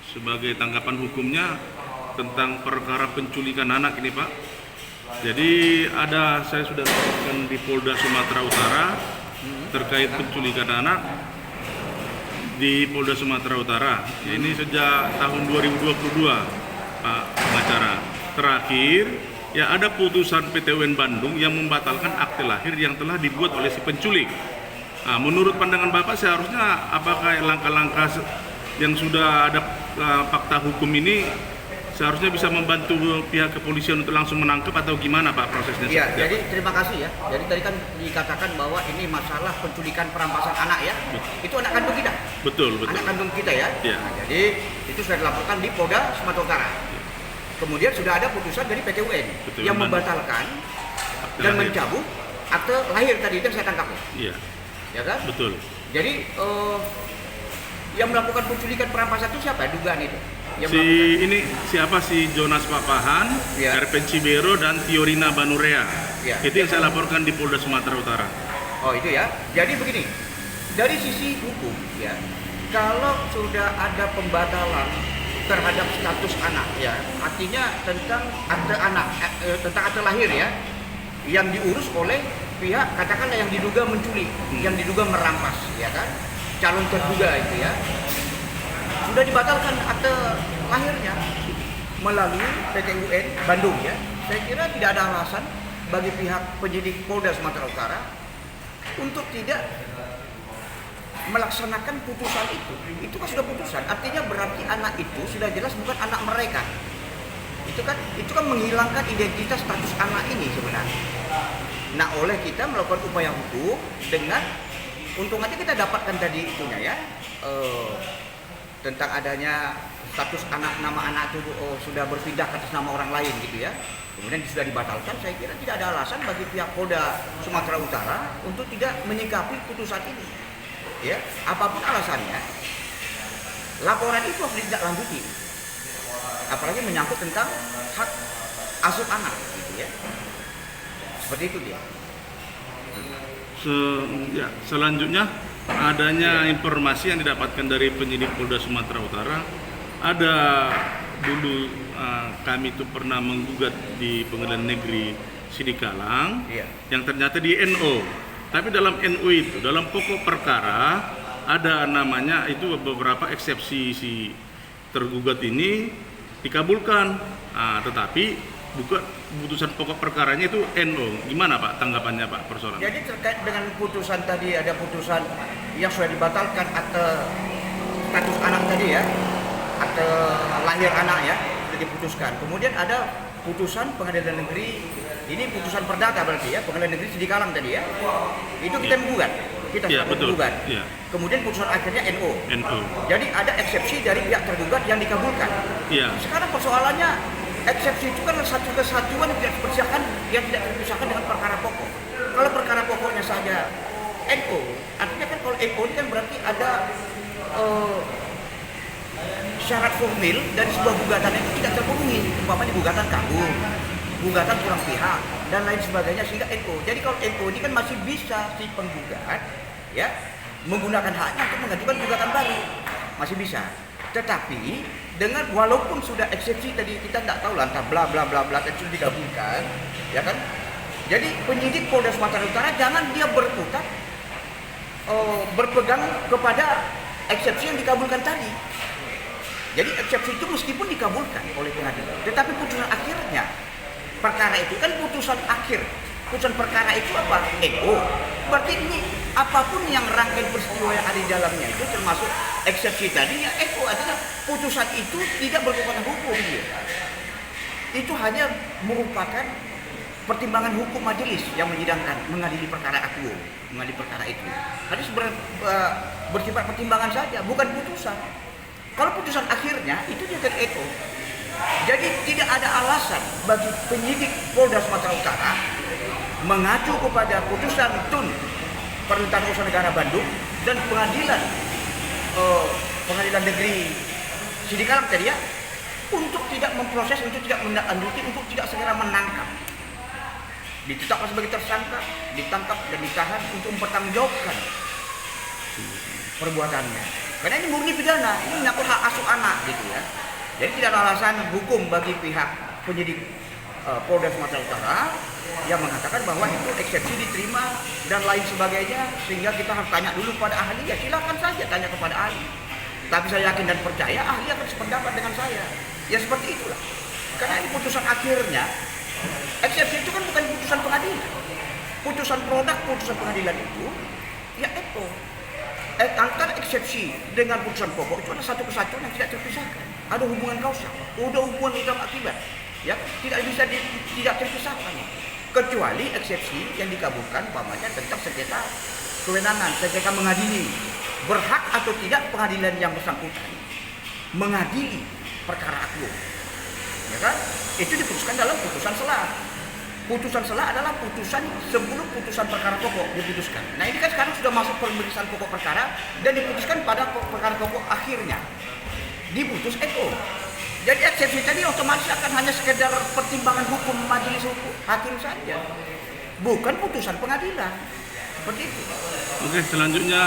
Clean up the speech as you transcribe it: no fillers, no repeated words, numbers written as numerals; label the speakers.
Speaker 1: sebagai tanggapan hukumnya tentang perkara penculikan anak ini, Pak. Jadi saya sudah laporkan di Polda Sumatera Utara terkait penculikan anak di Polda Sumatera Utara. Ini sejak tahun 2022, Pak pengacara. Terakhir, ya ada putusan PT UN Bandung yang membatalkan akte lahir yang telah dibuat oleh si penculik. Nah, menurut pandangan Bapak seharusnya apakah langkah-langkah yang sudah ada fakta hukum ini seharusnya bisa membantu pihak kepolisian untuk langsung menangkap atau gimana Pak prosesnya?
Speaker 2: Iya, jadi terima kasih ya. Jadi tadi kan dikatakan bahwa ini masalah penculikan perampasan anak ya. Itu anak kandung kita.
Speaker 1: Betul.
Speaker 2: Anak kandung kita ya.
Speaker 1: Ya.
Speaker 2: Nah, jadi itu sudah dilaporkan di Polda Sumatera Utara. Kemudian sudah ada putusan dari PT UN yang membatalkan dan mencabut akte lahir tadi itu yang saya tangkap.
Speaker 1: Iya.
Speaker 2: Ya kan?
Speaker 1: Betul.
Speaker 2: Jadi yang melakukan penculikan perampasan itu siapa? Dugaan itu.
Speaker 1: Siapa si Jonas Papahan,
Speaker 2: ya.
Speaker 1: Erpen Cibero dan Tiorina Banurea.
Speaker 2: Ya.
Speaker 1: Itu yang saya laporkan di Polda Sumatera Utara.
Speaker 2: Oh itu ya. Jadi begini, dari sisi hukum ya, kalau sudah ada pembatalan terhadap status anak ya, artinya tentang akte anak, tentang akte lahir ya, yang diurus oleh pihak katakanlah yang diduga menculik, yang diduga merampas ya kan, calon terduga itu ya, sudah dibatalkan akte lahirnya melalui PT UN Bandung ya. Saya kira tidak ada alasan bagi pihak penyidik Polda Sumatera Utara untuk tidak melaksanakan putusan itu. Itu kan sudah putusan, artinya berarti anak itu sudah jelas bukan anak mereka. Itu kan menghilangkan identitas status anak ini sebenarnya. Nah, oleh kita melakukan upaya hukum dengan untung aja kita dapatkan tadi itunya ya, tentang adanya status nama anak itu sudah berpindah ke atas nama orang lain gitu ya. Kemudian sudah dibatalkan, saya kira tidak ada alasan bagi pihak Polda Sumatera Utara untuk tidak menyikapi putusan ini. Ya, apapun alasannya, laporan itu harus ditindaklanjuti. Apalagi menyangkut tentang hak asuh anak, gitu ya. Seperti itu dia.
Speaker 1: Selanjutnya adanya informasi yang didapatkan dari penyidik Polda Sumatera Utara, ada dulu kami itu pernah menggugat di Pengadilan Negeri Sidikalang, yang ternyata di NO. Tapi dalam NO itu, dalam pokok perkara ada namanya itu beberapa eksepsi si tergugat ini dikabulkan, tetapi bukan putusan pokok perkaranya itu NO. Gimana Pak tanggapannya Pak persoalan?
Speaker 2: Jadi terkait dengan putusan tadi, ada putusan yang sudah dibatalkan akte status anak tadi ya, akte lahir anak ya, sudah diputuskan. Kemudian ada putusan Pengadilan Negeri, ini putusan perdata berarti ya, Pengadilan Negeri Sidikalang tadi ya, itu kita menggugat, kita menggugat. Kemudian putusan akhirnya NO. Jadi ada eksepsi dari pihak tergugat yang dikabulkan. Sekarang persoalannya eksepsi itu kan satu kesatuan yang tidak dipisahkan dengan perkara pokok. Kalau perkara pokoknya saja NO, artinya kan kalau NO ini kan berarti ada syarat formil dari sebuah gugatan itu tidak terpenuhi, umpamanya gugatan kabur, gugatan kurang pihak dan lain sebagainya, sehingga NO. Jadi kalau NO ini kan masih bisa si penggugat ya menggunakan haknya untuk mengajukan gugatan baru, masih bisa. Tetapi dengan walaupun sudah eksepsi tadi kita tidak tahu lah entah bla bla bla bla itu digabungkan, ya kan? Jadi penyidik Polda Sumatera Utara jangan dia berkutat berpegang kepada eksepsi yang dikabulkan tadi. Jadi eksepsi itu meskipun dikabulkan oleh pengadilan, tetapi putusan akhirnya perkara itu kan putusan akhir. Putusan perkara itu apa? NO. Berarti ini apapun yang rangkaian peristiwa yang ada di dalamnya itu termasuk eksepsi tadi ya NO, artinya putusan itu tidak berkekuatan hukum dia. Itu hanya merupakan pertimbangan hukum majelis yang menyidangkan, mengadili perkara akuo, mengadili perkara itu. Tadi bersifat pertimbangan saja, bukan putusan. Kalau putusan akhirnya itu dia ke NO. Jadi tidak ada alasan bagi penyidik Polda Sumatera Utara mengacu kepada putusan TUN Peruntutan Usaha Negara Bandung dan Pengadilan Negeri Sidikalang tadi ya, untuk tidak memproses, untuk tidak menindaklanjuti, untuk tidak segera menangkap, ditetapkan sebagai tersangka, ditangkap dan ditahan untuk mempertanggungjawabkan perbuatannya. Karena ini murni pidana, ini menyangkut hak asuh anak gitu ya. Jadi tidak ada alasan hukum bagi pihak penyidik Polda Sumatera Utara yang mengatakan bahwa itu eksepsi diterima dan lain sebagainya, sehingga kita harus tanya dulu pada ahli. Ya silakan saja tanya kepada ahli. Tapi saya yakin dan percaya ahli akan sependapat dengan saya. Ya seperti itulah. Karena ini putusan akhirnya, eksepsi itu kan bukan putusan pengadilan. Putusan produk putusan pengadilan itu ya itu. Antara eksepsi dengan putusan pokok itu ada satu kesatuan yang tidak terpisahkan. Ada hubungan kausal, ada hubungan sebab akibat. Ya, tidak bisa tidak terpisahkan. Kecuali eksepsi yang dikabulkan umpamanya tentang sengketa kewenangan, sengketa mengadili. Berhak atau tidak pengadilan yang bersangkutan mengadili perkara agung. Ya kan? Itu diputuskan dalam putusan sela. Putusan sela adalah putusan sebelum putusan perkara pokok diputuskan. Nah ini kan sekarang sudah masuk pemeriksaan pokok perkara dan diputuskan pada perkara pokok akhirnya diputus NO. Jadi eksepsi tadi otomatis akan hanya sekedar pertimbangan hukum majelis hukum hakim saja, bukan putusan pengadilan. Seperti itu.
Speaker 1: Oke, selanjutnya